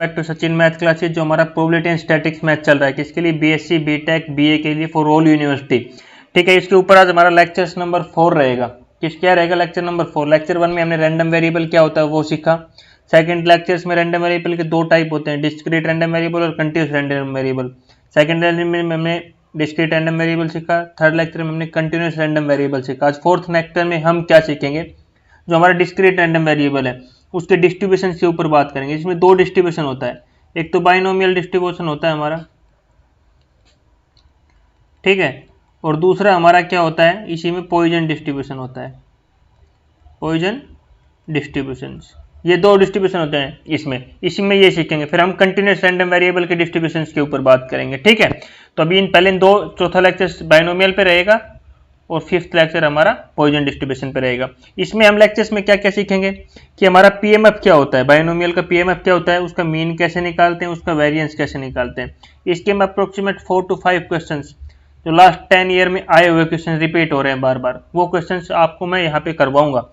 Back to Sachin math classes. जो हमारा probability and statics math चल रहा है किसके लिए, बीएससी बीटेक बीए के लिए फॉर ऑल यूनिवर्सिटी। ठीक है, इसके ऊपर आज हमारा लेक्चर नंबर 4 रहेगा। क्या रहेगा, लेक्चर नंबर 4। लेक्चर 1 में हमने रैंडम वेरिएबल क्या होता है वो सीखा। सेकंड लेक्चर्स में रैंडम वेरिएबल के दो टाइप होते हैं, डिस्क्रीट रैंडम वेरिएबल और continuous random variable. Second lecture में हमने डिस्क्रीट रैंडम वेरिएबल सीखा। थर्ड लेक्चर में हमने कंटीन्यूअस रैंडम वेरिएबल सीखा। आज फोर्थ लेक्चर में हम क्या सीखेंगे, जो हमारा डिस्क्रीट रैंडम वेरिएबल है उसके डिस्ट्रीब्यूशन के ऊपर बात करेंगे। इसमें दो डिस्ट्रीब्यूशन होता है, एक तो बाइनोमियल डिस्ट्रीब्यूशन होता है हमारा, ठीक है, और दूसरा हमारा क्या होता है, इसी में पॉइजन डिस्ट्रीब्यूशन होता है, पॉइजन डिस्ट्रीब्यूशन। ये दो डिस्ट्रीब्यूशन होते हैं इसमें ये सीखेंगे। फिर हम कंटीन्यूअस रैंडम वेरिएबल के डिस्ट्रीब्यूशन के ऊपर बात करेंगे। ठीक है, तो अभी पहले इन दो, चौथा लेक्चर बाइनोमियल पे रहेगा और फिफ्थ लेक्चर हमारा पॉइजन डिस्ट्रीब्यूशन पे रहेगा। इसमें हम लेक्चर्स में क्या क्या सीखेंगे कि हमारा पीएमएफ क्या होता है, बाइनोमियल का पीएमएफ क्या होता है, उसका मीन कैसे निकालते हैं, उसका वेरिएंस कैसे निकालते हैं। इसके में अप्रोक्सीमेट 4 to 5 क्वेश्चंस जो लास्ट 10 ईयर में आए हुए क्वेश्चन रिपीट हो रहे हैं बार बार, वो क्वेश्चंस आपको मैं यहाँ पे करवाऊंगा।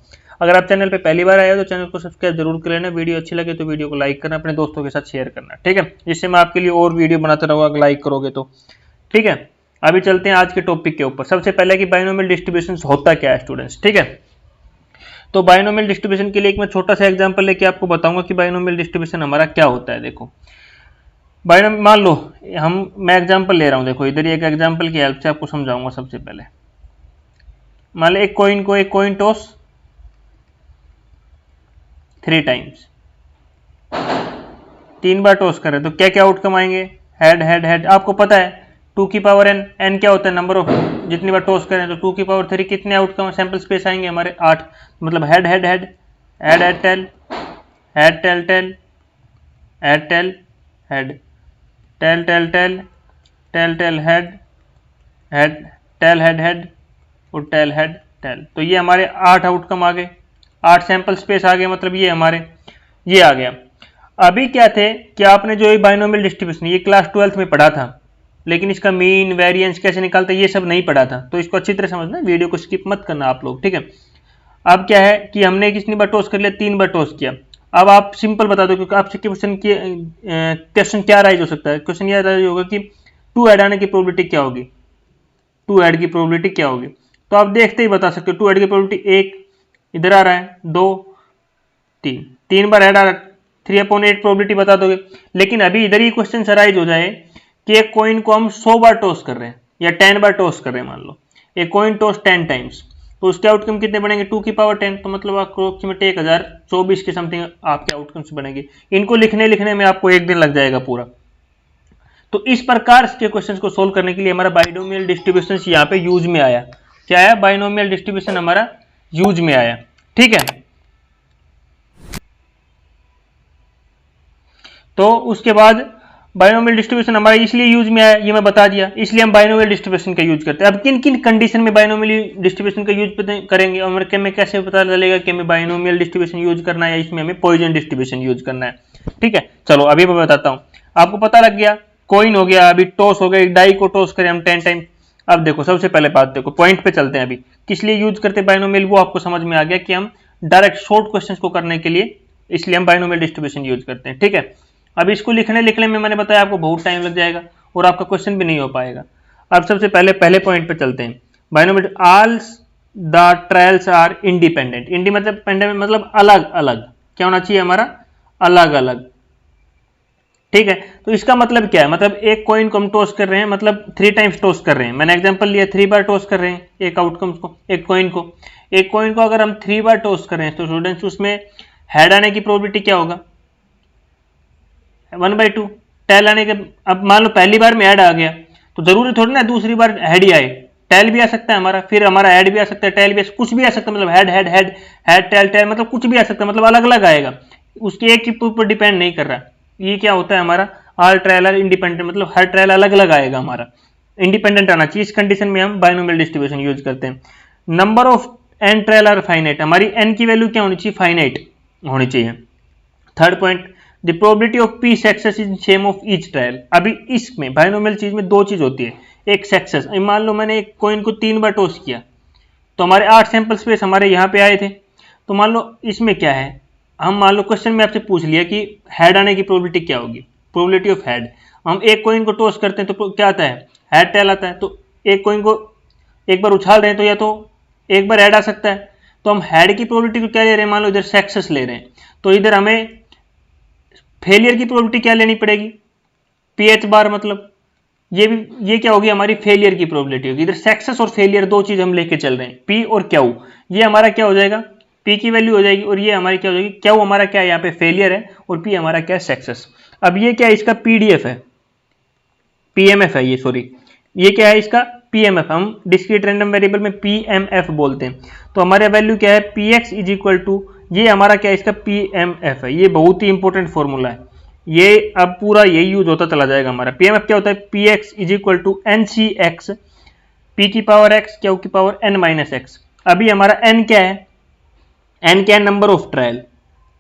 अगर आप चैनल पे पहली बार आए हो तो चैनल को सब्सक्राइब जरूर कर लेना। वीडियो अच्छी लगे तो वीडियो को लाइक करना, अपने दोस्तों के साथ शेयर करना। ठीक है, जिससे मैं आपके लिए और वीडियो बनाता रहूँगा अगर लाइक करोगे तो। ठीक है, अभी चलते हैं आज के टॉपिक के ऊपर। सबसे पहले कि बाइनोमियल डिस्ट्रीब्यूशन होता क्या है स्टूडेंट्स। ठीक है, तो बाइनोमियल डिस्ट्रीब्यूशन के लिए एक मैं छोटा सा एग्जांपल लेके आपको बताऊंगा कि बाइनोमियल डिस्ट्रीब्यूशन हमारा क्या होता है। देखो बाइनोमियल, मान लो मैं एग्जांपल ले रहा हूं। देखो इधर एक एग्जांपल की हेल्प से आपको समझाऊंगा। सबसे पहले मान लो एक कॉइन टॉस 3 टाइम्स, 3 बार टॉस करें तो क्या क्या आउटकम आएंगे, हेड हेड हेड। आपको पता है 2 की पावर n, n क्या होता है, नंबर ऑफ जितनी बार टॉस करें, तो 2 की पावर 3 कितने आउटकम सैंपल स्पेस आएंगे हमारे 8। मतलब head head head, head head tail, head tail tail, head tail head, tail tail tail, tail tail head, head tail head head और टेल हेड टेल। तो ये हमारे 8 आउटकम आ गए, 8 सैंपल स्पेस आ गए। मतलब ये हमारे ये आ गया। अभी क्या थे कि आपने जो ये बाइनोमियल डिस्ट्रीब्यूशन ये क्लास 12th में पढ़ा था, लेकिन इसका मीन वेरिएंस कैसे निकालते ये सब नहीं पढ़ा था। तो इसको अच्छी तरह समझना, वीडियो को स्किप मत करना आप लोग। ठीक है, अब क्या है कि हमने कितनी बार टॉस कर लिया, 3 बार टॉस किया। अब आप सिंपल बता दो, क्योंकि आपसे क्वेश्चन क्या राइज हो सकता है। क्वेश्चन यह राइज होगा कि 2 ऐड आने की प्रोबेबिलिटी क्या होगी, 2 ऐड की प्रोबेबिलिटी क्या होगी। तो आप देखते ही बता सकते हो 2 ऐड की प्रोबेबिलिटी 1 इधर आ रहा है, 2 3 बार ऐड आ रहा है, 3/8 प्रोबेबिलिटी बता दोगे। लेकिन अभी इधर ही क्वेश्चन राइज हो जाए कि एक कॉइन को हम 100 बार टॉस कर रहे हैं या 10 बार टॉस कर रहे हैं। मान लो एक कॉइन टॉस 10 टाइम्स, तो उसके आउटकम कितने बनेंगे, 2 की पावर 10। तो मतलब अप्रोक्सीमेट 1024 के समथिंग आपके आउटकम्स बनेंगे। इनको लिखने में आपको 1 दिन लग जाएगा पूरा। तो इस प्रकार के क्वेश्चंस को सोल्व करने के लिए हमारा बाइनोमियल डिस्ट्रीब्यूशन यहाँ पे यूज में आया। क्या है, बाइनोमियल डिस्ट्रीब्यूशन हमारा यूज में आया। ठीक है, तो उसके बाद बाइनोमियल डिस्ट्रीब्यूशन हमारा इसलिए यूज में आया, ये मैं बता दिया, इसलिए हम बाइनोमियल डिस्ट्रीब्यूशन का यूज करते हैं। अब किन किन कंडीशन में बाइनोमियल डिस्ट्रीब्यूशन का यूज करेंगे और हमें कैसे पता चलेगा कि हमें बाइनोमियल डिस्ट्रीब्यूशन यूज करना है, इसमें हमें पॉइजन डिस्ट्रीब्यूशन यूज करना है। ठीक है, चलो अभी मैं बताता हूँ। आपको पता लग गया, कॉइन हो गया, अभी टॉस हो गया, डाई को टॉस करें हम 10 टाइम। अब देखो सबसे पहले बात देखो, पॉइंट पे चलते हैं। अभी किस लिए यूज करते हैं बाइनोमियल, वो आपको समझ में आ गया कि हम डायरेक्ट शॉर्ट क्वेश्चन को करने के लिए, इसलिए हम बाइनोमियल डिस्ट्रीब्यूशन यूज करते हैं। ठीक है, अब इसको लिखने में मैंने बताया आपको बहुत टाइम लग जाएगा और आपका क्वेश्चन भी नहीं हो पाएगा। अब सबसे पहले पॉइंट पे चलते हैं। Binomial all the trials are independent. मतलब अलग अलग, क्या होना चाहिए हमारा, अलग अलग। ठीक है, तो इसका मतलब क्या है, मतलब एक कॉइन को हम टॉस कर रहे हैं, मतलब 3 टाइम्स टॉस कर रहे हैं। मैंने एग्जांपल लिया 3 बार टॉस कर रहे हैं एक आउटकम को, एक कॉइन को अगर हम 3 बार टॉस कर रहे हैं तो स्टूडेंट्स उसमें हेड आने की प्रोबेबिलिटी क्या होगा, 1/2। टेल आने के, अब मान लो पहली बार में ऐड आ गया तो जरूरी थोड़ी ना दूसरी बार हेड ही आए, टेल भी आ सकता है हमारा, फिर हमारा ऐड भी आ सकता है, टेल भी कुछ भी आ सकता है। मतलब head head head, head tail tail, मतलब कुछ भी आ सकता है, मतलब अलग अलग आएगा, उसके एक के ऊपर डिपेंड नहीं कर रहा। ये क्या होता है हमारा, ऑल ट्रायल आर इंडिपेंडेंट, मतलब हर ट्रायल अलग अलग आएगा हमारा, इंडिपेंडेंट आना चाहिए। इस कंडीशन में हम बाइनोमियल डिस्ट्रीब्यूशन यूज करते हैं। Number of n trial are finite, हमारी एन की वैल्यू क्या होनी चाहिए, फाइनाइट होनी चाहिए। Third point, the probability of p success in same of each trial. अभी इसमें बाइनोमियल चीज में 2 चीज होती है, एक सक्सेस। मान लो मैंने एक कॉइन को 3 बार टॉस किया तो हमारे 8 सैंपल स्पेस हमारे यहाँ पे आए थे। तो मान लो इसमें क्या है, हम मान लो क्वेश्चन में आपसे पूछ लिया कि हेड आने की प्रोबेबिलिटी क्या होगी, प्रोबेबिलिटी ऑफ हेड। हम एक कॉइन को टॉस करते हैं तो क्या आता है, हेड टेल आता है। तो एक कॉइन को एक बार उछाल रहे हैं तो या तो एक बार हेड आ सकता है। तो हम हेड की प्रोबेबिलिटी को क्या ले रहे हैं, मान लो इधर सक्सेस ले रहे हैं, तो इधर हमें फेलियर की प्रोबेबिलिटी क्या लेनी पड़ेगी, पी एच बार, मतलब ये क्या होगी, हमारी फेलियर की प्रोबेबिलिटी होगी। इधर सक्सेस और फेलियर दो चीज हम लेके चल रहे हैं, पी और क्यू। ये हमारा क्या हो जाएगा, पी की वैल्यू हो जाएगी और ये हमारी क्या हो जाएगी, क्यू हमारा क्या है, यहाँ पे फेलियर है और पी हमारा क्या है, सक्सेस। अब ये क्या है, इसका पीडीएफ है, पीएमएफ है ये, सॉरी ये क्या है इसका पीएमएफ, हम डिस्क्रीट रैंडम वेरिएबल में पीएमएफ बोलते हैं। तो हमारा वैल्यू क्या है, p x is equal to, ये हमारा क्या है, इसका पीएमएफ है। ये बहुत ही इंपॉर्टेंट फॉर्मूला है, ये अब पूरा यही यूज होता चला जाएगा। हमारा पीएमएफ क्या होता है, p x is equal to n c x, p की पावर एक्स, क्यू की पावर एन माइनस एक्स। अभी हमारा एन क्या है, एन क्या है, number of trial,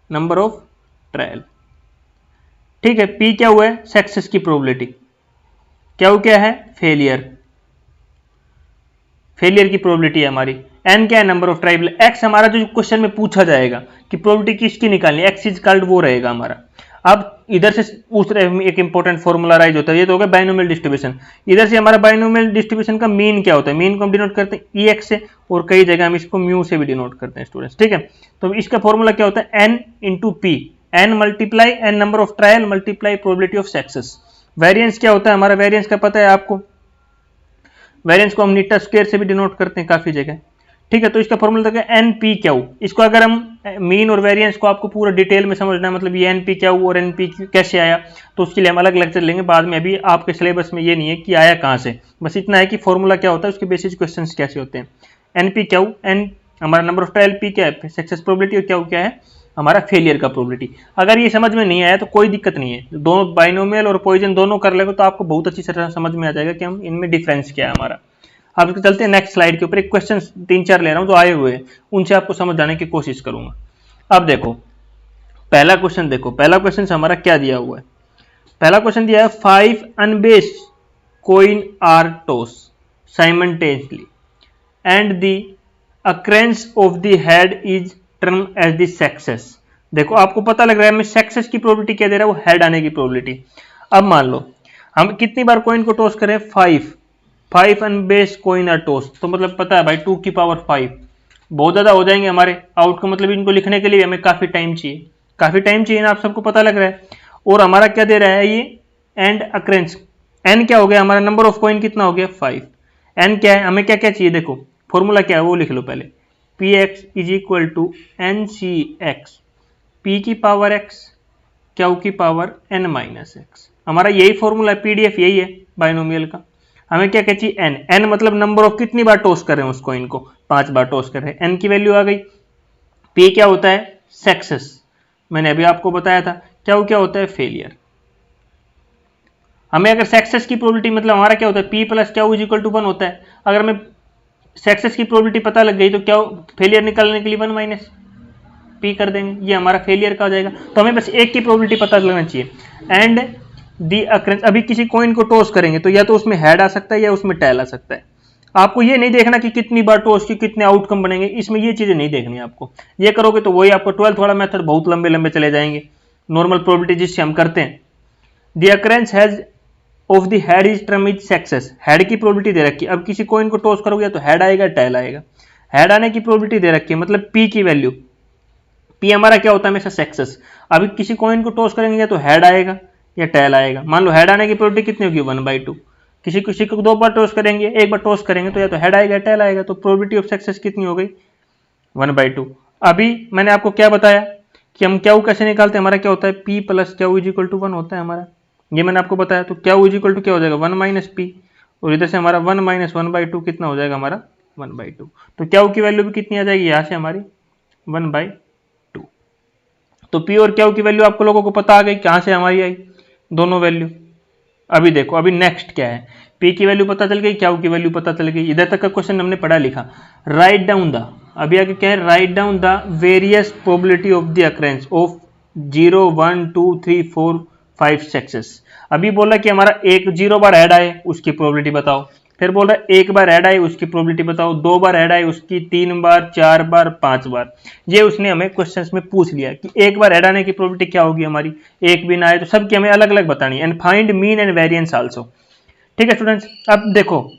number of trial, ठीक है। पी क्या हुआ है, सक्सेस की प्रोबेबिलिटी, क्यू क्या है, फेलियर, फेलियर की प्रोबेबिलिटी है हमारी। एन क्या है, नंबर ऑफ ट्रायल। एक्स हमारा जो क्वेश्चन में पूछा जाएगा कि प्रोबेबिलिटी किसकी निकालनी, एक्स इज कॉल्ड, वो रहेगा हमारा। अब इधर से पूछ रहे हैं, एक इंपॉर्टेंट फॉर्मूला राइज होता है, ये तो हो गया बाइनोमियल डिस्ट्रीब्यूशन। इधर से हमारा बाइनोमियल डिस्ट्रीब्यूशन का मीन क्या होता है, मीन को हम डिनोट करते हैं ई एक्स से, और कई जगह हम इसको म्यू से भी डिनोट करते हैं स्टूडेंट्स, ठीक है। तो इसका फॉर्मूला क्या होता है, n into p, n multiply n number of trial multiply probability of success. Variance क्या होता है हमारा, वेरिएंस का पता है आपको, वेरिएंस को हम नीटा स्क्वायर से भी डिनोट करते हैं काफी जगह, ठीक है। तो इसका फॉर्मूला था एन पी क्यू। इसको अगर हम मीन और वेरिएंस को आपको पूरा डिटेल में समझना है, मतलब ये एन पी क्यू और एन पी कैसे आया, तो उसके लिए हम अलग लेक्चर लेंगे बाद में। अभी आपके सिलेबस में ये नहीं है कि आया कहाँ से, बस इतना है कि फॉर्मूला क्या होता है, उसके बेसिस क्वेश्चन कैसे होते हैं। एन पी क्यू, एन हमारा नंबर ऑफ ट्रायल, पी क्या है सक्सेस प्रोबेबिलिटी, और क्यू क्या है हमारा फेलियर का प्रोबेबिलिटी। अगर ये समझ में नहीं आया तो कोई दिक्कत नहीं है, दोनों बाइनोमियल और पॉइजन दोनों कर लेगा तो आपको बहुत अच्छी तरह समझ में आ जाएगा कि हम इनमें डिफरेंस क्या है हमारा। अब चलते हैं नेक्स्ट स्लाइड के ऊपर, एक क्वेश्चन 3-4 ले रहा हूं जो आए हुए हैं, उनसे आपको समझ आने की कोशिश करूंगा। अब देखो पहला क्वेश्चन, देखो पहला क्वेश्चन हमारा क्या दिया हुआ है। पहला क्वेश्चन दिया है 5 unbiased coin are tossed simultaneously and the occurrence of the head is termed as the success। देखो आपको पता लग रहा है हमें सक्सेस की प्रोबेबिलिटी क्या दे रहा है, वो हेड आने की प्रोबेबिलिटी। अब मान लो हम कितनी बार कॉइन को टॉस करें, 5 अनबेस्ड कॉइन आर टॉस, तो मतलब पता है भाई 2 की पावर 5 बहुत ज्यादा हो जाएंगे हमारे आउटकम, मतलब इनको लिखने के लिए हमें काफी टाइम चाहिए ना, आप सबको पता लग रहा है। और हमारा क्या दे रहा है ये एंड अक्रेंस, एन क्या हो गया हमारा, नंबर ऑफ कॉइन कितना हो गया 5। एन क्या है, हमें क्या क्या चाहिए, देखो फॉर्मूला क्या है वो लिख लो पहले, p x is equal to n c x, p की पावर एक्स, क्यू की पावर एन माइनस एक्स। हमारा यही फॉर्मूला है, पीडीएफ यही है बाइनोमियल का। हमें क्या चाहिए, एन, एन मतलब नंबर ऑफ कितनी बार टॉस कर रहे हैं उस कॉइन को, 5 बार टॉस कर रहे हैं, एन की वैल्यू आ गई। पी क्या होता है, सक्सेस, मैंने अभी आपको बताया था। क्यू क्या होता है, फेलियर। हमें अगर सक्सेस की प्रोबेबिलिटी, मतलब हमारा क्या होता है, p plus q is equal to 1 होता है। अगर हमें सक्सेस की प्रोबेबिलिटी पता लग गई तो क्या फेलियर निकालने के लिए 1 माइनस पी कर देंगे, ये हमारा फेलियर का हो जाएगा। तो हमें बस एक की प्रोबेबिलिटी पता लगना चाहिए। एंड दी अक्रेंस, अभी किसी कॉइन को टॉस करेंगे तो या तो उसमें हेड आ सकता है या उसमें टेल आ सकता है। आपको ये नहीं देखना कि कितनी बार टॉस की कितने आउटकम बनेंगे, इसमें ये चीजें नहीं देखनी आपको। ये करोगे तो वही आपको 12th वाला मेथड बहुत लंबे लंबे चले जाएंगे, नॉर्मल प्रोबेबिलिटी जिससे हम करते हैं। The occurrence has of the head is term is success, head की प्रोबेबिलिटी दे रखी है। अब किसी कॉइन को टॉस करोगे तो हेड आएगा टेल आएगा, हेड आने की प्रोबेबिलिटी दे रखी है, मतलब पी की वैल्यू, पी हमारा क्या होता है हमेशा सक्सेस। अभी किसी कॉइन को टॉस करेंगे तो हेड आएगा या टेल आएगा। मान लो हेड आने की प्रोबेबिलिटी कितनी होगी, 1/2। किसी को 2 बार टॉस करेंगे, एक बार टॉस करेंगे तो या तो हेड आएगा या टेल आएगा, तो प्रोबेबिलिटी ऑफ सक्सेस कितनी हो गई, 1/2। अभी मैंने आपको क्या बताया कि हम क्यू कैसे निकालते हैं, हमारा क्या होता है, p plus q is equal to 1 होता है हमारा, ये मैंने आपको बताया। तो क्यू इज इक्वल टू क्या हो जाएगा, 1 माइनस पी, और इधर से हमारा 1 माइनस 1/2 कितना हो जाएगा हमारा 1/2। तो क्यू की वैल्यू भी कितनी आ जाएगी यहाँ से हमारी 1/2। तो पी और क्यू की वैल्यू आपको लोगों को पता आ गई, कहाँ से हमारी आई दोनों वैल्यू। अभी देखो अभी नेक्स्ट क्या है, पी की वैल्यू पता चल गई, क्यू की वैल्यू पता चल गई। इधर तक का क्वेश्चन हमने पढ़ा लिखा। राइट डाउन द, अभी आगे क्या है, write down the various probability of the occurrence of 0, 1, 2, 3, 4, 5 success. अभी बोला कि हमारा एक 0 बार हेड आए उसकी प्रोबेबिलिटी बताओ, फिर बोल रहा है एक बार ऐड आई उसकी प्रोबेबिलिटी बताओ, 2 बार ऐड आई उसकी, 3 बार, 4 बार, 5 बार। ये उसने हमें क्वेश्चंस में पूछ लिया कि एक बार ऐड आने की प्रोबेबिलिटी क्या होगी हमारी, एक भी ना आए तो सबकी हमें अलग अलग बतानी है। And find mean and variance also. ठीक है स्टूडेंट्स, अब देखो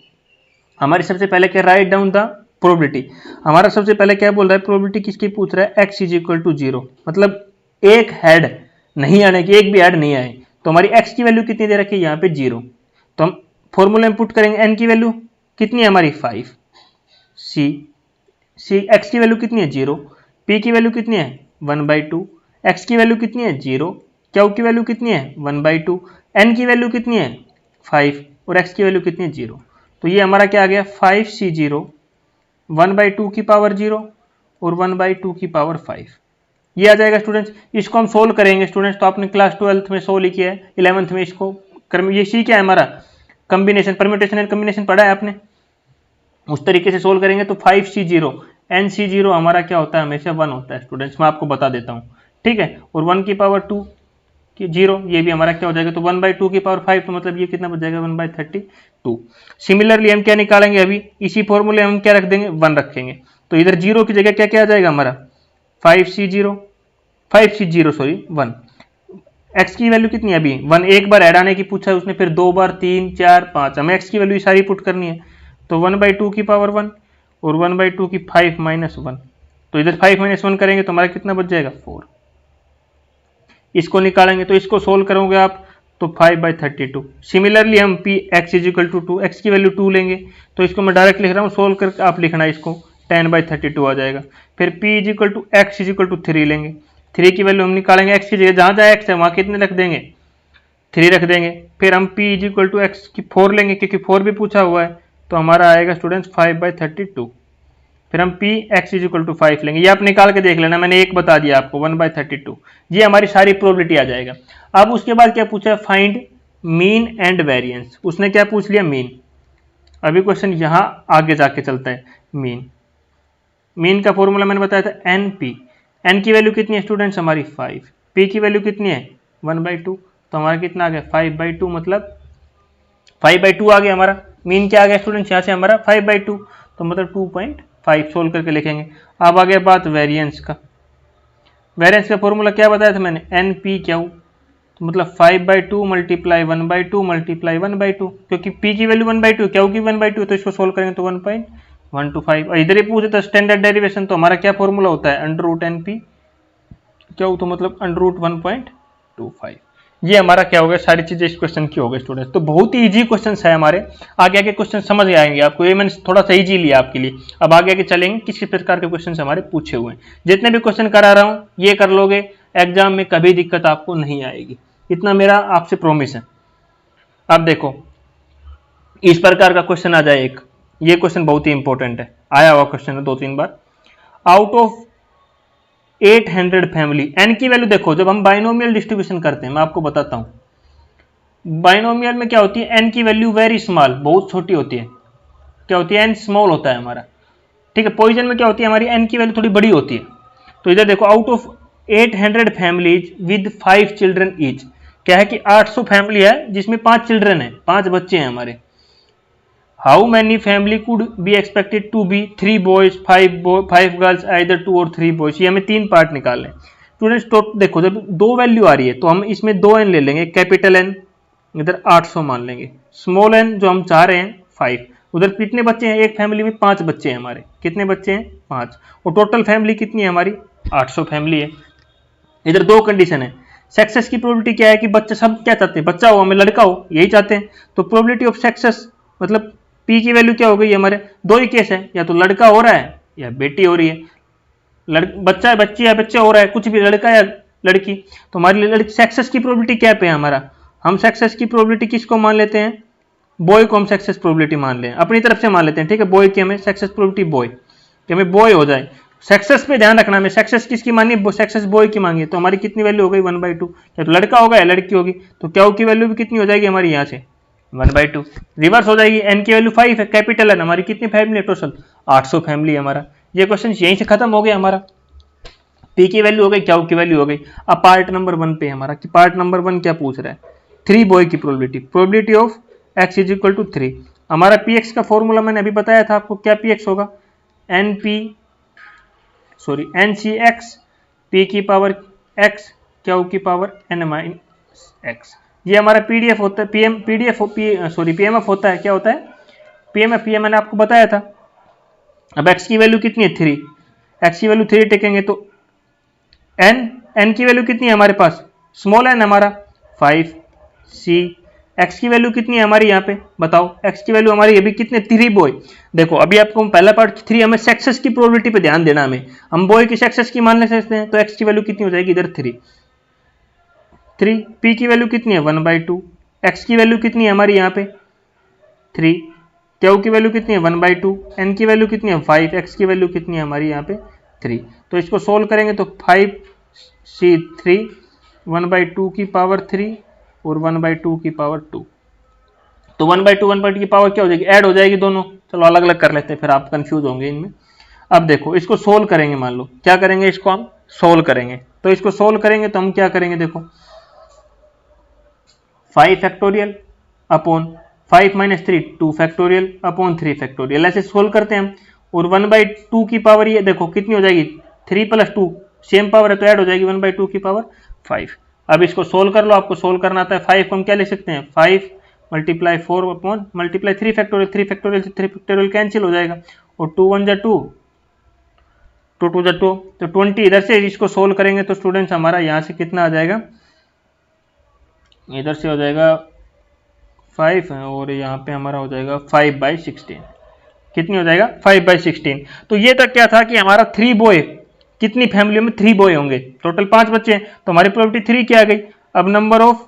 हमारी सबसे पहले क्या, राइट डाउन द प्रोबेबिलिटी। हमारा सबसे पहले क्या बोल रहा है, प्रोबेबिलिटी किसकी पूछ रहा है, x इज इक्वल टू 0, मतलब एक हेड नहीं आने की, एक भी हेड नहीं आए तो हमारी x की वैल्यू कितनी दे रखी है यहाँ पे 0। तो हम फॉर्मूले में पुट करेंगे, n की वैल्यू कितनी है हमारी 5, c x की वैल्यू कितनी है 0, p की वैल्यू कितनी है 1/2, x की वैल्यू कितनी है 0, q की वैल्यू कितनी है 1/2, n की वैल्यू कितनी है 5 और x की वैल्यू कितनी है 0। तो ये हमारा क्या आ गया 5c0 1/2 की पावर 0 और 1/2 की पावर 5, ये आ जाएगा स्टूडेंट्स। इसको हम सोल्व करेंगे स्टूडेंट्स, तो आपने क्लास 12th में सोल्व किया है, 11th में इसको ये सी क्या है हमारा, कॉम्बिनेशन, परम्यूटेशन एंड कॉम्बिनेशन पढ़ा है आपने, उस तरीके से सोल्व करेंगे। तो 5c0 nc0 हमारा क्या होता है, हमेशा 1 होता है स्टूडेंट्स, मैं आपको बता देता हूँ। ठीक है, और 1 की पावर 2 की 0, ये भी हमारा क्या हो जाएगा, तो 1/2 की पावर 5, तो मतलब ये कितना बच जाएगा 1/32। सिमिलरली हम क्या निकालेंगे, अभी इसी फॉर्मूले हम क्या रख देंगे 1 रखेंगे, तो इधर 0 की जगह क्या क्या आ जाएगा हमारा 5c0 सॉरी 1। x की वैल्यू कितनी है अभी 1, एक बार ऐड आने की पूछा है उसने, फिर 2 बार, 3, 4, 5, हमें x की वैल्यू सारी पुट करनी है। तो 1/2 की पावर 1 और 1/2 की 5 - 1, तो इधर 5 - 1 करेंगे तो हमारा कितना बच जाएगा 4। इसको निकालेंगे तो इसको सोल्व करोगे आप तो 5/32। सिमिलरली हम p x is equal to 2, x की वैल्यू 2 लेंगे, तो इसको मैं डायरेक्ट लिख रहा हूँ, सोल्व करके आप लिखना है इसको 10/32 आ जाएगा। फिर p is equal to x is equal to 3 लेंगे, 3 की वैल्यू हम निकालेंगे, x की जगह जहाँ जहाँ x है वहाँ कितने रख देंगे 3 रख देंगे। फिर हम p is equal to x की 4 लेंगे, क्योंकि 4 भी पूछा हुआ है, तो हमारा आएगा स्टूडेंट्स 5/32। फिर हम p x is equal to 5 लेंगे, ये आप निकाल के देख लेना, मैंने एक बता दिया आपको 1/32, ये हमारी सारी प्रोबेबिलिटी आ जाएगा। अब उसके बाद क्या पूछा है, फाइंड मीन एंड वेरिएंस, उसने क्या पूछ लिया मीन। अभी क्वेश्चन यहाँ आगे जाके चलता है, मीन का फॉर्मूला मैंने बताया था np, n की वैल्यू कितनी है स्टूडेंट्स हमारी 5, p की वैल्यू कितनी है 1/2, तो हमारा कितना आ गया 5/2, मतलब 5/2 आ गया हमारा। मीन क्या आ गया स्टूडेंट्स यहाँ से हमारा 5/2, तो मतलब 2.5 सोल्व करके लिखेंगे। अब आ गया बात वेरिएंस का, वेरिएंस का फॉर्मूला क्या बताया था मैंने npq, तो मतलब 5/2 मल्टीप्लाई 1/2 मल्टीप्लाई 1/2, क्योंकि p की वैल्यू 1/2 क्यू की 1/2, तो इसको सोल्व करेंगे तो 1.125। और इधर ही पूछे तो स्टैंडर्ड डेरिवेशन, तो हमारा क्या फॉर्मूला होता है √np क्यू, तो मतलब √1.25। ये हमारा क्या हो गया, सारी चीजें इस क्वेश्चन की हो गई स्टूडेंट्स। तो बहुत ही इजी क्वेश्चन है हमारे, आगे आगे क्वेश्चन समझ आएंगे आपको, ये मैंने थोड़ा सा इजी लिया आपके लिए। अब आगे आगे चलेंगे किस किस प्रकार के क्वेश्चन हमारे पूछे हुए हैं, जितने भी क्वेश्चन करा रहा हूँ ये कर लोगे, एग्जाम में कभी दिक्कत आपको नहीं आएगी, इतना मेरा आपसे प्रॉमिस है। अब देखो इस प्रकार का क्वेश्चन आ जाए एक, ये क्वेश्चन बहुत ही इंपॉर्टेंट है, आया हुआ क्वेश्चन है 2-3 बार। आउट ऑफ 800 फैमिली, एन की वैल्यू देखो, जब हम बाइनोमियल डिस्ट्रीब्यूशन करते हैं, मैं आपको बताता हूं बाइनोमियल में क्या होती है, एन की वैल्यू वेरी स्मॉल, बहुत छोटी होती है, क्या होती है एन स्मॉल होता है हमारा। ठीक है, पॉइजन में क्या होती है हमारी एन की वैल्यू थोड़ी बड़ी होती है। तो इधर देखो out of 800 families with 5 children each, क्या है कि 800 फैमिली है जिसमें 5 चिल्ड्रन है, 5 बच्चे हैं हमारे। How many family could be expected to be 3 boys 5 girls, either 2 और 3 बॉयज। ये हमें 3 पार्ट निकालने स्टूडेंट्स। तो देखो जब 2 वैल्यू आ रही है तो हम इसमें 2 एन ले लेंगे, कैपिटल एन इधर 800 मान लेंगे, स्मॉल एन जो हम चाह रहे हैं 5। उधर कितने बच्चे हैं, एक फैमिली में 5 बच्चे हैं हमारे, कितने बच्चे हैं 5, और टोटल फैमिली कितनी है हमारी 800 फैमिली है। इधर 2 कंडीशन है, सक्सेस की प्रोबेबिलिटी क्या है कि बच्चे सब क्या चाहते हैं, बच्चा हो हमें लड़का हो, यही चाहते हैं। तो प्रोबेबिलिटी ऑफ सक्सेस मतलब पी की वैल्यू क्या हो गई हमारे, 2 ही केस है, या तो लड़का हो रहा है या बेटी हो रही है, बच्चा है बच्ची या बच्चा हो रहा है, कुछ भी लड़का या लड़की। तो हमारी लड़की सक्सेस की प्रोबेबिलिटी क्या पे है हमारा, हम सक्सेस की प्रोबेबिलिटी किसको मान लेते हैं, बॉय को हम सक्सेस प्रोबेबिलिटी मान लें, अपनी तरफ से मान लेते हैं। ठीक है, बॉय की हमें सक्सेस प्रोबेबिलिटी बॉय कि हमें बॉय हो जाए। सक्सेस पे ध्यान रखना, हमें सक्सेस किसकी मानी, सक्सेस बॉय की मांगी, तो हमारी कितनी वैल्यू हो गई 1/2, या तो लड़का होगा या लड़की होगी, तो क्या की वैल्यू भी कितनी हो जाएगी हमारी यहाँ से 1/2, रिवर्स हो जाएगी। एन की वैल्यू 5 है, कैपिटल एन, हमारी कितनी फैमिली है टोटल 800 फैमिली है हमारा। ये क्वेश्चन यहीं से खत्म हो गया हमारा, पी की वैल्यू हो गई, क्या की वैल्यू हो गई। अब पार्ट नंबर 1 पे हमारा, कि पार्ट नंबर 1 क्या पूछ रहा है, 3 बॉय की probability of x is equal to 3। हमारा पी एक्स का फॉर्मूला मैंने अभी बताया था आपको, क्या पी एक्स होगा, एन सी एक्स पी की पावर एक्स क्यू की पावर एन माइनस एक्स। ये हमारा पीडीएफ होता है, पीएमएफ होता है। क्या होता है, पीएमएफ, ये मैंने आपको बताया था। अब एक्स की वैल्यू कितनी है 3, एक्स की वैल्यू 3 टेकेंगे तो एन की वैल्यू कितनी है हमारे पास, स्मॉल एन हमारा 5 सी। एक्स की वैल्यू कितनी है हमारी यहाँ पे बताओ, एक्स की वैल्यू हमारी अभी कितने 3 बॉय। देखो अभी आपको पहला पार्ट 3, हमें सक्सेस की प्रोबेबिलिटी पे ध्यान देना, हमें हम बॉय की सक्सेस की मान ले सकते हैं। तो एक्स की वैल्यू कितनी हो जाएगी इधर 3, पी की वैल्यू कितनी है 1/2, एक्स की वैल्यू कितनी है हमारी यहाँ पे 3, क्यू की वैल्यू कितनी है 1/2, एन की वैल्यू कितनी है 5, एक्स की वैल्यू कितनी है हमारी यहाँ पे 3। तो इसको सोल्व करेंगे तो 5c3 1/2 की पावर 3 और 1/2 की पावर 2। तो 1/2 की पावर क्या हो जाएगी, ऐड हो जाएगी दोनों। चलो अलग अलग कर लेते हैं, फिर आप कंफ्यूज होंगे इनमें। अब देखो इसको सोल्व करेंगे, मान लो क्या करेंगे, इसको हम सोल्व करेंगे। तो इसको सोल्व करेंगे तो हम क्या करेंगे, देखो 5 factorial upon 5 minus 3 2 factorial upon 3 factorial, ऐसे सोल्व करते हैं हम। और 1/2 की पावर ये देखो कितनी हो जाएगी, 3 + 2 सेम पावर है तो ऐड हो जाएगी 1/2 की पावर 5। अब इसको सोल्व कर लो, आपको सोल्व करना आता है। 5 को हम क्या लिख सकते हैं, 5 × 4 अपॉन मल्टीप्लाई 3 फैक्टोरियल, 3 फैक्टोरियल से 3 फैक्टोरियल कैंसिल हो जाएगा, और 2 × 1 = 2, 2 × 2 = 2, तो 20। इधर से इसको सोल्व करेंगे तो स्टूडेंट्स हमारा यहाँ से कितना आ जाएगा, इधर से हो जाएगा 5 और यहाँ पे हमारा हो जाएगा 5/16। कितनी हो जाएगा 5/16। तो ये तक क्या था कि हमारा 3 बॉय, कितनी फैमिली में 3 बॉय होंगे, टोटल 5 बच्चे हैं, तो हमारी प्रोबेबिलिटी 3 क्या आ गई। अब नंबर ऑफ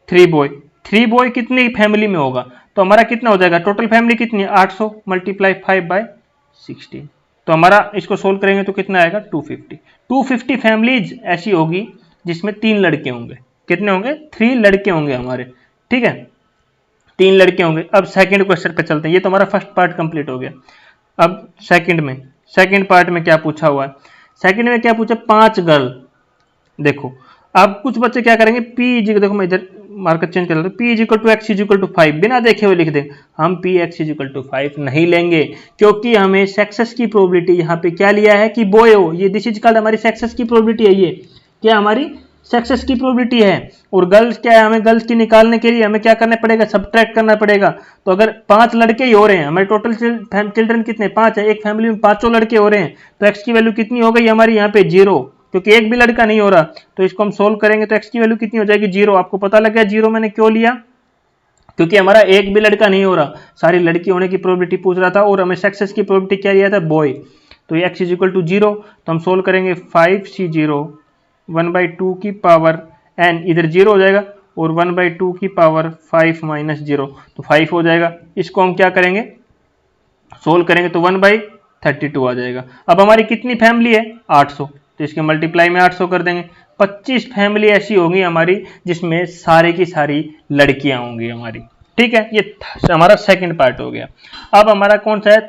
3 बॉय, 3 बॉय कितनी फैमिली में होगा, तो हमारा कितना हो जाएगा, टोटल फैमिली कितनी है 800 × 5/16। तो हमारा इसको सोल्व करेंगे तो कितना आएगा 250। 250 फैमिलीज ऐसी होगी जिसमें 3 लड़के होंगे। कितने होंगे, 3 लड़के होंगे हमारे, ठीक है, 3 लड़के होंगे। अब सेकंड क्वेश्चन पे चलते हैं, ये तो हमारा फर्स्ट पार्ट कंप्लीट हो गया। अब सेकंड पार्ट में क्या पूछा हुआ है, सेकंड में क्या पूछा, 5 गर्ल। देखो अब कुछ बच्चे क्या करेंगे, पी इज, देखो मैं इधर मार्कर चेंज कर लेता हूं, पी = x = 5 बिना देखे हुए लिख दें। हम पी x = 5 नहीं लेंगे, क्योंकि हमें सक्सेस की प्रोबेबिलिटी यहाँ पे क्या लिया है कि बॉय हो, ये दिस इज कॉल्ड हमारी सक्सेस की प्रोबेबिलिटी है। ये क्या हमारी सक्सेस की प्रोबेबिलिटी है। और गर्ल्स क्या है, हमें गर्ल्स की निकालने के लिए हमें क्या करना पड़ेगा, सब्ट्रैक्ट करना पड़ेगा। तो अगर 5 लड़के ही हो रहे हैं, हमारे टोटल चिल्ड्रन कितने 5 है, एक फैमिली में 5 लड़के हो रहे हैं, तो x की वैल्यू कितनी हो गई हमारी यहाँ पे 0, क्योंकि एक भी लड़का नहीं हो रहा। तो इसको हम सोल्व करेंगे तो x की वैल्यू कितनी हो जाएगी 0। आपको पता लग गया 0 मैंने क्यों लिया, क्योंकि हमारा एक भी लड़का नहीं हो रहा, सारी लड़की होने की प्रोबेबिलिटी पूछ रहा था, और हमें सक्सेस की प्रोबेबिलिटी क्या लिया था, बॉय। तो ये x = 0, तो हम सोल्व करेंगे 5c0 1/2 की पावर n, इधर 0 हो जाएगा, और 1/2 की पावर 5 - 0, तो 5 हो जाएगा। इसको हम क्या करेंगे, सोल्व करेंगे तो 1/32 आ जाएगा। अब हमारी कितनी फैमिली है 800, तो इसके मल्टीप्लाई में 800 कर देंगे। 25 फैमिली ऐसी होंगी हमारी जिसमें सारे की सारी लड़कियां होंगी हमारी, ठीक है। ये हमारा सेकंड पार्ट हो गया। अब हमारा कौन सा है,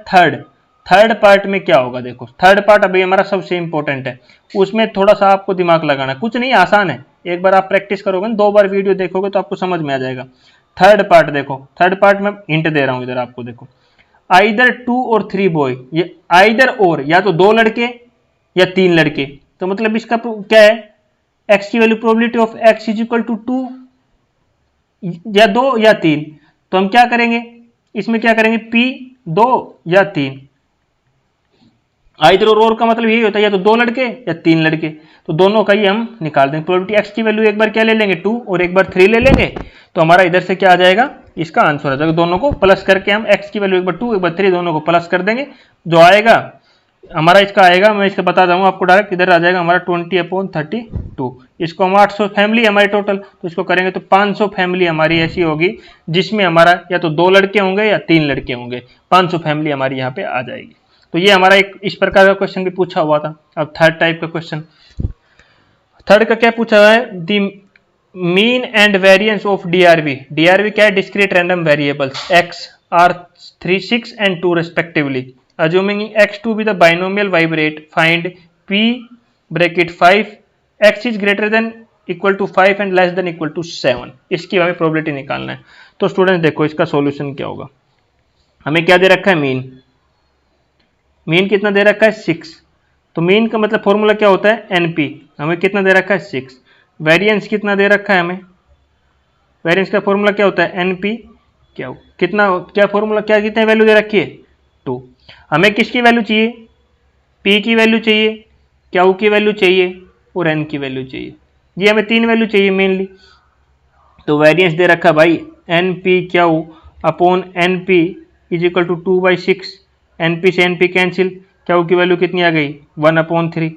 थर्ड पार्ट में क्या होगा, देखो थर्ड पार्ट अभी हमारा सबसे इंपॉर्टेंट है, उसमें थोड़ा सा आपको दिमाग लगाना, कुछ नहीं आसान है। एक बार आप प्रैक्टिस करोगे ना, 2 बार वीडियो देखोगे तो आपको समझ में आ जाएगा। थर्ड पार्ट देखो, थर्ड पार्ट में हिंट दे रहा हूं इधर आपको, देखो आइदर 2 और 3 बॉय, ये आइदर और, या तो 2 लड़के या 3 लड़के। तो मतलब इसका क्या है, x की वैल्यू प्रोबेबिलिटी ऑफ x = 2 या 2 या 3। तो हम क्या करेंगे, इसमें क्या करेंगे, p 2 या 3। आइदर और का मतलब यही होता है या तो 2 लड़के या 3 लड़के, तो दोनों का ही हम निकाल देंगे। प्रोबेबिलिटी x की वैल्यू एक बार क्या ले लेंगे 2 और एक बार 3 ले लेंगे, तो हमारा इधर से क्या आ जाएगा, इसका आंसर आ जाएगा। दोनों को प्लस करके हम x की वैल्यू एक बार 2 एक बार 3 दोनों को प्लस कर देंगे, जो आएगा हमारा इसका आएगा, मैं इसका बता दूंगा आपको डायरेक्ट, इधर आ जाएगा हमारा 20/32। इसको हम 800 फैमिली हमारी टोटल, तो इसको करेंगे तो 500 फैमिली हमारी ऐसी होगी जिसमें हमारा या तो 2 लड़के होंगे या 3 लड़के होंगे, 500 फैमिली हमारी यहाँ पे आ जाएगी। तो ये हमारा एक इस प्रकार का क्वेश्चन भी पूछा हुआ था। अब थर्ड टाइप का क्वेश्चन, थर्ड का क्या पूछा हुआ है, the mean and variance of DRV. DRV क्या है, discrete random variables, x are 3, 6 and 2 respectively. Assuming x to be the binomial vibrate, find p (5) x is greater than equal to 5 and less than equal to 7, इसकी हमें probability निकालना है। तो students देखो इसका solution क्या होगा। हमें क्या दे रखा है, मीन। मीन कितना दे रखा है, 6। तो मीन का मतलब फॉर्मूला क्या होता है, एनपी। हमें कितना दे रखा है, 6। वेरिएंस कितना दे रखा है हमें, वेरिएंस का फॉर्मूला क्या होता है, एनपी क्या कितना, क्या फॉर्मूला, क्या कितने वैल्यू दे रखी है, 2। हमें किसकी वैल्यू चाहिए, पी की वैल्यू चाहिए, क्यू की वैल्यू चाहिए और एन की वैल्यू चाहिए। ये हमें 3 वैल्यू चाहिए मेनली। तो वेरिएंस दे रखा भाई n p q upon n p is equal to 2/6। N p से एन पी कैंसिल, क्यू की वैल्यू कितनी आ गई, 1/3।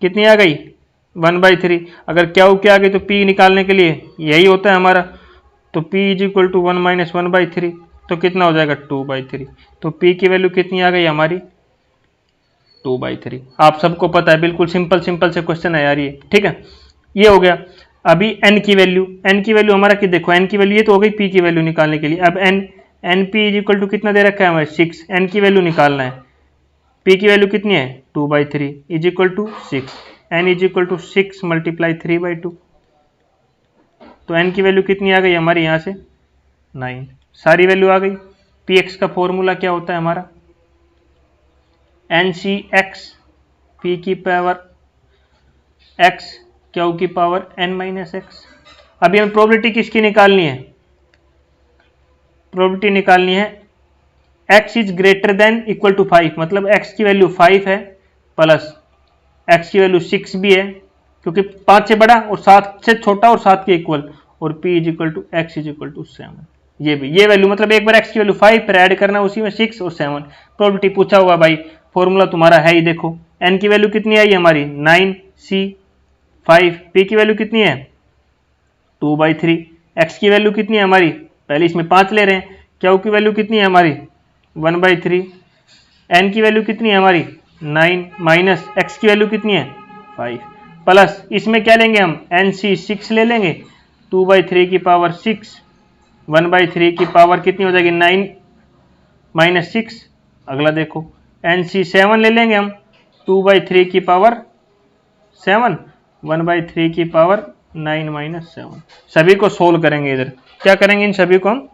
कितनी आ गई, 1/3। अगर क्यू क्या आ गई तो पी निकालने के लिए यही होता है हमारा। तो पी इज इक्वल टू 1 - 1/3, तो कितना हो जाएगा, 2/3। तो पी की वैल्यू कितनी आ गई हमारी, 2/3। आप सबको पता है, बिल्कुल सिंपल सिंपल से क्वेश्चन है यार ये, ठीक है। ये हो गया। अभी एन की वैल्यू, एन की वैल्यू हमारा कि देखो एन की वैल्यू ये तो हो गई पी की वैल्यू निकालने के लिए। अब n p is equal to कितना दे रखा है हमें, 6। एन की वैल्यू निकालना है, पी की वैल्यू कितनी है, 2/3 is equal to 6। N is equal to 6 × 3/2। तो एन की वैल्यू कितनी आ गई हमारी यहाँ से, 9। सारी वैल्यू आ गई। पी एक्स का फॉर्मूला क्या होता है हमारा, एन सी एक्स, पी की पावर एक्स, क्यू की पावर n-x। अभी हमें प्रोबेबिलिटी किसकी निकालनी है, प्रोबेबिलिटी निकालनी है x is greater than equal to 5, मतलब x की वैल्यू 5 है प्लस x की वैल्यू 6 भी है, क्योंकि 5 से बड़ा और 7 से छोटा और 7 के इक्वल, और p is equal to x is equal to 7। ये भी, ये वैल्यू मतलब एक बार x की वैल्यू 5 पर ऐड करना, उसी में 6 और 7। प्रोबेबिलिटी पूछा हुआ भाई, फॉर्मूला तुम्हारा है ही। देखो n की वैल्यू कितनी आई हमारी, 9, c 5, p की वैल्यू कितनी है, 2/3, x की वैल्यू कितनी है हमारी, पहले इसमें 5 ले रहे हैं, क्यू की वैल्यू कितनी है हमारी, 1/3, n की वैल्यू कितनी है हमारी, 9 माइनस x की वैल्यू कितनी है, 5, प्लस इसमें क्या लेंगे हम, nc 6 ले लेंगे, 2/3 की पावर 6, 1/3 की पावर कितनी हो जाएगी, 9 माइनस 6। अगला देखो nc 7 ले लेंगे हम, 2/3 की पावर 7, 1/3 की पावर 9 - 7। सभी को सोल्व करेंगे, इधर क्या करेंगे, इन सभी को हम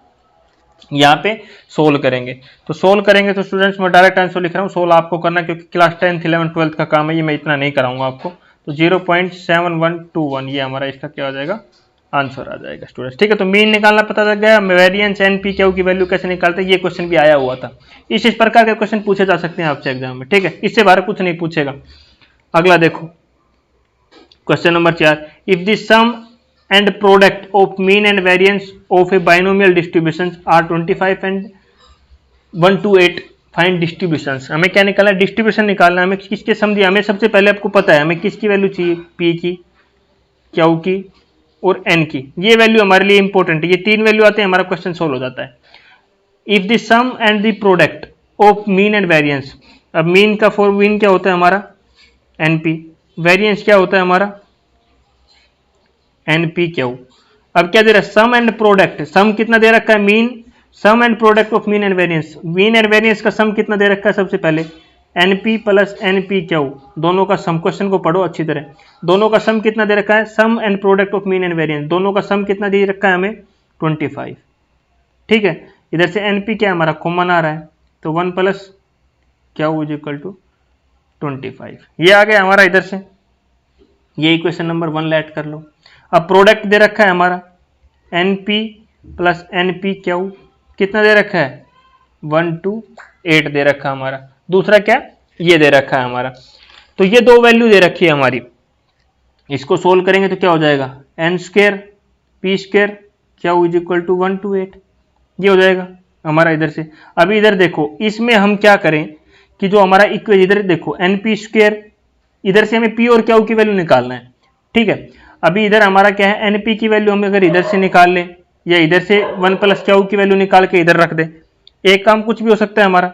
यहाँ पे सोल्व करेंगे। तो सोल्व करेंगे तो स्टूडेंट्स मैं डायरेक्ट आंसर लिख रहा हूँ, सोल्व आपको करना, क्योंकि क्लास 10th 11th 12th का काम है, ये मैं इतना नहीं कराऊंगा आपको। तो 0.7121 ये हमारा इसका क्या हो जाएगा, आंसर आ जाएगा स्टूडेंट्स, ठीक है। तो मीन निकालना पता लग गया, वेरिएंस एन पी क्यू की वैल्यू कैसे निकालते हैं, ये क्वेश्चन भी आया हुआ था। इस प्रकार के क्वेश्चन पूछे जा सकते हैं आपसे एग्जाम में, ठीक है, इससे बाहर कुछ नहीं पूछेगा। अगला देखो question number 4, if the sum and product of mean and variance of a binomial distributions are 25 and 128, find distributions. हमें क्या निकालना है, डिस्ट्रीब्यूशन निकालना है। हमें किसके सम दिया, हमें सबसे पहले आपको पता है हमें किसकी वैल्यू चाहिए, पी की, क्यू की और एन की। ये वैल्यू हमारे लिए इंपॉर्टेंट है, ये 3 वैल्यू आते हैं, हमारा क्वेश्चन सोल्व हो जाता है। If the sum and the product of mean and variance, अब मीन का फॉर मीन क्या होता है हमारा, एनपी, वेरिएंस क्या होता है हमारा, एनपी क्यू। अब क्या दे रहा है, सम एंड प्रोडक्ट, सम कितना दे रखा है, mean, sum and product of mean and variance. Mean and variance का सम कितना दे रखा है, सबसे पहले एनपी प्लस एनपी क्यू, दोनों का सम, क्वेश्चन को पढ़ो अच्छी तरह, दोनों का सम कितना दे रखा है, sum and product of mean and variance, दोनों का सम कितना दे रखा है हमें, 25, ठीक है। इधर से एनपी क्या हमारा कॉमन आ रहा है, तो 1 plus q is equal to 25, ये आ गया हमारा इधर से, ये इक्वेशन नंबर 1 ऐड कर लो। अब प्रोडक्ट दे रखा है हमारा एनपी प्लस एनपी क्यू, कितना दे रखा है, 1 to 8 दे रखा है हमारा। दूसरा क्या, ये दे रखा है हमारा। तो ये 2 वैल्यू दे रखी है हमारी, इसको सोल्व करेंगे तो क्या हो जाएगा, n square p square q is equal to 1 to 8, ये हो जाएगा हमारा इधर से। अभी इधर देखो, इसमें हम क्या करें कि जो हमारा इक्वेशन, इधर देखो एन पी स्क्वायर, इधर से हमें पी और क्यू की वैल्यू निकालना है, ठीक है। अभी इधर हमारा क्या है, एनपी की वैल्यू हम अगर इधर से निकाल लें, या इधर से 1 प्लस क्यू की वैल्यू निकाल के इधर रख दे, एक काम कुछ भी हो सकता है हमारा।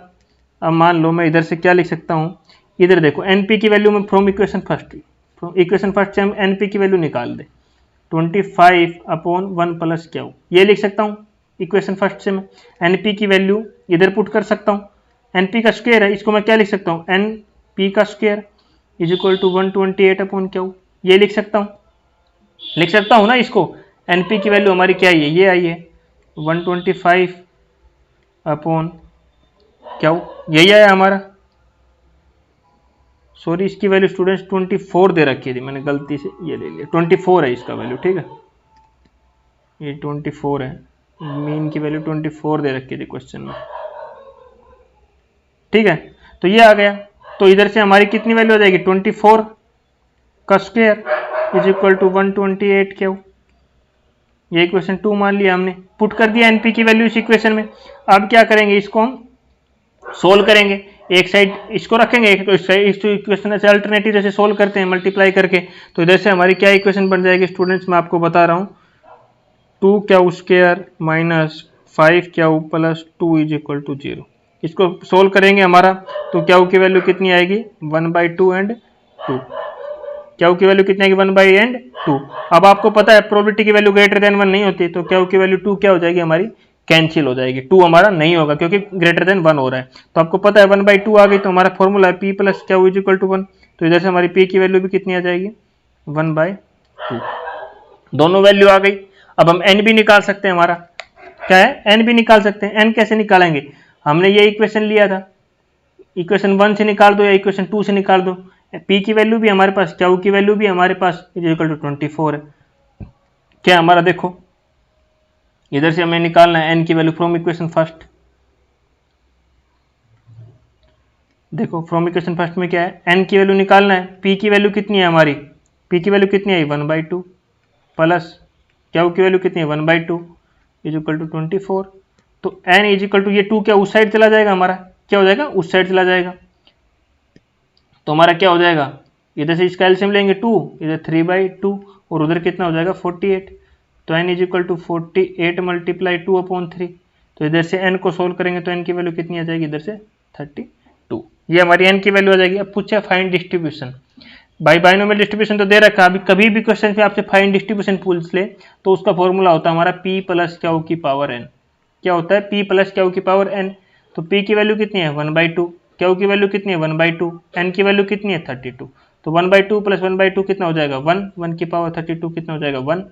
अब मान लो मैं इधर से क्या लिख सकता हूँ, इधर देखो एनपी की वैल्यू में फ्रॉम इक्वेशन फर्स्ट से हम एनपी की वैल्यू निकाल दे, 25 अपॉन 1 प्लस क्यू, ये लिख सकता हूँ इक्वेशन फर्स्ट से। मैं एनपी की वैल्यू इधर पुट कर सकता हूँ, एनपी का स्क्वायर है, इसको मैं क्या लिख सकता हूँ, एन पी का square is equal to 128 upon q, ये लिख सकता हूँ। लिख सकता हूँ ना इसको, एनपी की वैल्यू हमारी क्या आई है, ये आई है 125 अपॉन क्या, यही आया हमारा। सॉरी, इसकी वैल्यू स्टूडेंट्स 24 दे रखी थी, मैंने गलती से ये ले लिया, 24 है इसका वैल्यू, ठीक है, ये 24 है, मीन की वैल्यू 24 दे रखी थी क्वेश्चन में, ठीक है। तो ये आ गया, तो इधर से हमारी कितनी वैल्यू आ जाएगी, 24 का square is equal to 128 q, ये इक्वेशन 2 मान लिया हमने, पुट कर दिया एनपी की वैल्यू इस इक्वेशन में। अब क्या करेंगे, इसको हम सोल्व करेंगे, एक साइड इसको रखेंगे, एक तो इस साइड इस इक्वेशन से अल्टरनेटिव जैसे सोल्व करते हैं मल्टीप्लाई करके, तो इधर से हमारी क्या इक्वेशन बन जाएगी स्टूडेंट्स, मैं आपको बता रहा हूँ, 2 q square minus 5 q plus 2 is equal to 0। इसको सोल्व करेंगे हमारा, तो क्यू की वैल्यू कितनी आएगी 1/2 एंड 2, क्यू की वैल्यू कितनी आएगी 1/2। अब आपको पता है प्रोबेबिलिटी की वैल्यू ग्रेटर देन 1 नहीं होती, तो क्यू की वैल्यू 2 क्या हो जाएगी हमारी, कैंसिल हो जाएगी, 2 हमारा नहीं होगा क्योंकि ग्रेटर देन 1 हो रहा है। तो आपको पता है 1/2 आ गई, तो हमारा फॉर्मूला है p plus q is equal to 1, तो इधर से हमारी p की वैल्यू भी कितनी आ जाएगी 1/2, दोनों वैल्यू आ गई। अब हम n भी निकाल सकते हैं, हमारा क्या है n भी निकाल सकते हैं। n कैसे निकालेंगे, हमने ये इक्वेशन लिया था, इक्वेशन 1 से निकाल दो या इक्वेशन 2 से निकाल दो, p की वैल्यू भी हमारे पास, क्यू की वैल्यू भी हमारे पास इज इक्वल टू 24 है, क्या हमारा देखो इधर से हमें निकालना है n की वैल्यू फ्रॉम इक्वेशन फर्स्ट, देखो फ्रॉम इक्वेशन फर्स्ट में क्या है, n की वैल्यू निकालना है, p की वैल्यू कितनी है हमारी, p की वैल्यू कितनी आई 1/2 प्लस क्यू की वैल्यू कितनी है 1/2 इज इक्वल टू 24, तो n इज इक्वल टू ये 2 क्या उस साइड चला जाएगा, हमारा क्या हो जाएगा उस साइड चला जाएगा, तो हमारा क्या हो जाएगा, इधर से इसका एलसीएम लेंगे 2, इधर 3/2 और उधर कितना हो जाएगा 48, तो n is equal to 48 multiply 2/3, तो इधर से n को सोल्व करेंगे तो n की वैल्यू कितनी आ जाएगी इधर से 32, ये हमारी n की वैल्यू आ जाएगी। अब पूछा फाइंड डिस्ट्रीब्यूशन, भाई बाइनोमियल डिस्ट्रीब्यूशन तो दे रखा है, अभी कभी भी क्वेश्चन पे आपसे फाइंड डिस्ट्रीब्यूशन पूछ ले तो उसका फॉर्मूला होता है हमारा p प्लस क्यू की पावर n, क्या होता है p प्लस क्यू की पावर n, तो p की वैल्यू कितनी है 1/2, क्यू की वैल्यू कितनी है 1/2, n की वैल्यू कितनी है 32, तो 1/2 प्लस 1/2 कितना हो जाएगा 1, 1 की पावर 32 कितना हो जाएगा 1,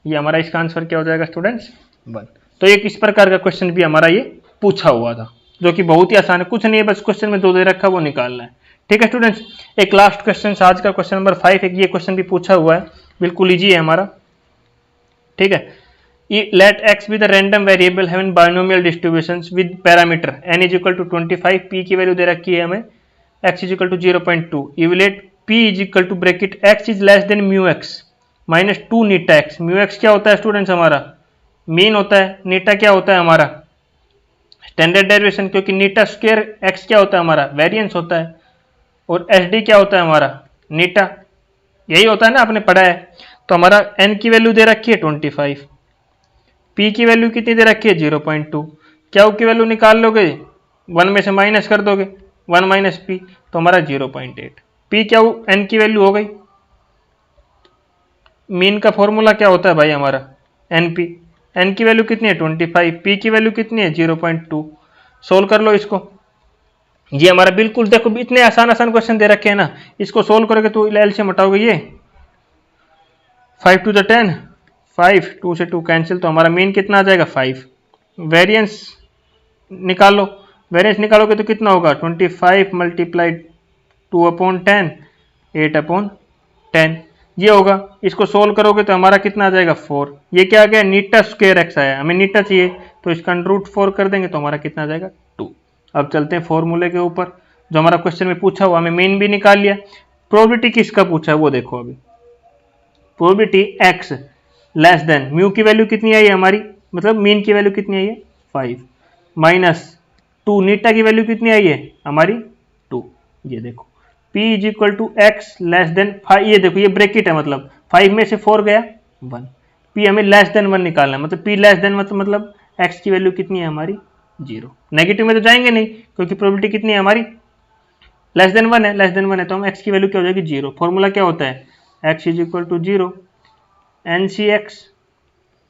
ये हमारा इसका आंसर क्या हो जाएगा स्टूडेंट्स 1। तो एक इस प्रकार का क्वेश्चन भी हमारा ये पूछा हुआ था, जो कि बहुत ही आसान है, कुछ नहीं है, बस क्वेश्चन में 2 दे रखा वो निकालना है, ठीक है स्टूडेंट्स। एक लास्ट क्वेश्चन आज का क्वेश्चन नंबर 5, एक ये क्वेश्चन भी पूछा हुआ है, बिल्कुल इजी है हमारा, ठीक है। Let x be the random variable having binomial distributions with parameter n is equal to 25, p की वैल्यू दे रखी है हमें x is equal to 0.2, evaluate p is equal to bracket x is less than mu x minus 2 Neeta x, mu x क्या होता है students हमारा mean होता है, नीटा क्या होता है हमारा स्टैंडर्ड डेरिवेशन, क्योंकि नीटा स्क्वायर x क्या होता है हमारा वेरिएंस होता है, और एस डी क्या होता है हमारा नीटा, यही होता है ना आपने पढ़ा है। तो हमारा n की वैल्यू दे रखी है 25, p की वैल्यू कितनी दे रखी है 0.2, क्यू की वैल्यू निकाल लोगे 1 में से माइनस कर दोगे 1 माइनस p, तो हमारा 0.8, p क्या n की वैल्यू हो गई। मीन का फॉर्मूला क्या होता है भाई हमारा np, n की वैल्यू कितनी है 25, p की वैल्यू कितनी है 0.2, सोल्व कर लो इसको, ये हमारा बिल्कुल देखो इतने आसान आसान क्वेश्चन दे रखे हैं ना, इसको सोल्व करोगे तो एलसीएम हटाओगे ये 5 to the 10, 5 2 से 2 कैंसिल, तो हमारा मीन कितना आ जाएगा 5, वेरिएंस निकालो, वेरिएंस निकालोगे तो कितना होगा 25 मल्टीप्लाई 2/10 8/10, ये होगा, इसको सोल्व करोगे तो हमारा कितना आ जाएगा 4, ये क्या आ गया नीटा स्क्वायर एक्स आया, हमें नीटा चाहिए तो इसका √4 कर देंगे तो हमारा कितना आ जाएगा 2। अब चलते हैं फॉर्मूले के ऊपर, जो हमारा क्वेश्चन में पूछा हुआ, हमें मीन भी निकाल लिया, प्रोबेबिलिटी किसका पूछा है वो देखो, अभी probability x less than mu की वैल्यू कितनी आई है हमारी, मतलब मीन की वैल्यू कितनी आई है 5 माइनस 2 नीटा की वैल्यू कितनी आई है हमारी 2, ये देखो p is equal to x less than 5, ये देखो ये ब्रैकेट है, मतलब 5 में से 4 गया 1, p हमें लेस देन 1 निकालना है, मतलब p लेस देन मतलब x की वैल्यू कितनी है हमारी 0, नेगेटिव में तो जाएंगे नहीं क्योंकि प्रोबेबिलिटी कितनी है हमारी लेस देन 1 है, लेस देन 1 है, तो हम x की वैल्यू क्या हो जाएगी 0, फॉर्मूला क्या होता है x is equal to 0 NCx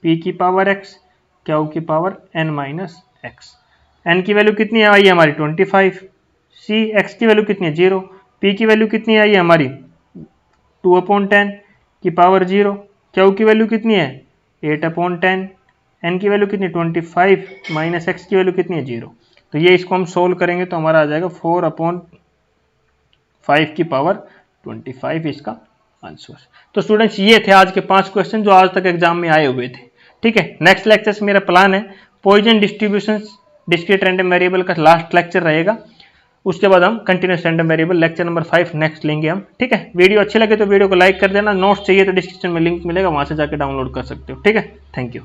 p की पावर x क्यू की power n minus x, n की वैल्यू कितनी आई है हमारी 25, c x की वैल्यू कितनी है 0, p की वैल्यू कितनी आई है हमारी 2/10 की पावर 0, क्यू की वैल्यू कितनी है 8/10, एन की वैल्यू कितनी 25 माइनस एक्स की वैल्यू कितनी है 0। तो ये इसको हम सोल्व करेंगे तो हमारा आ जाएगा 4/5 की पावर 25 इसका आंसर। तो स्टूडेंट्स ये थे आज के 5 क्वेश्चन जो आज तक एग्जाम में आए हुए थे। ठीक है, नेक्स्ट लेक्चर से मेरा प्लान है Poisson distribution discrete random variable का लास्ट लेक्चर रहेगा, उसके बाद हम continuous random variable lecture number 5 next लेंगे हम। ठीक है, वीडियो अच्छी लगे तो वीडियो को लाइक कर देना, नोट्स चाहिए तो डिस्क्रिप्शन में लिंक मिलेगा, वहां से जाकर डाउनलोड कर सकते हो। ठीक है, थैंक यू।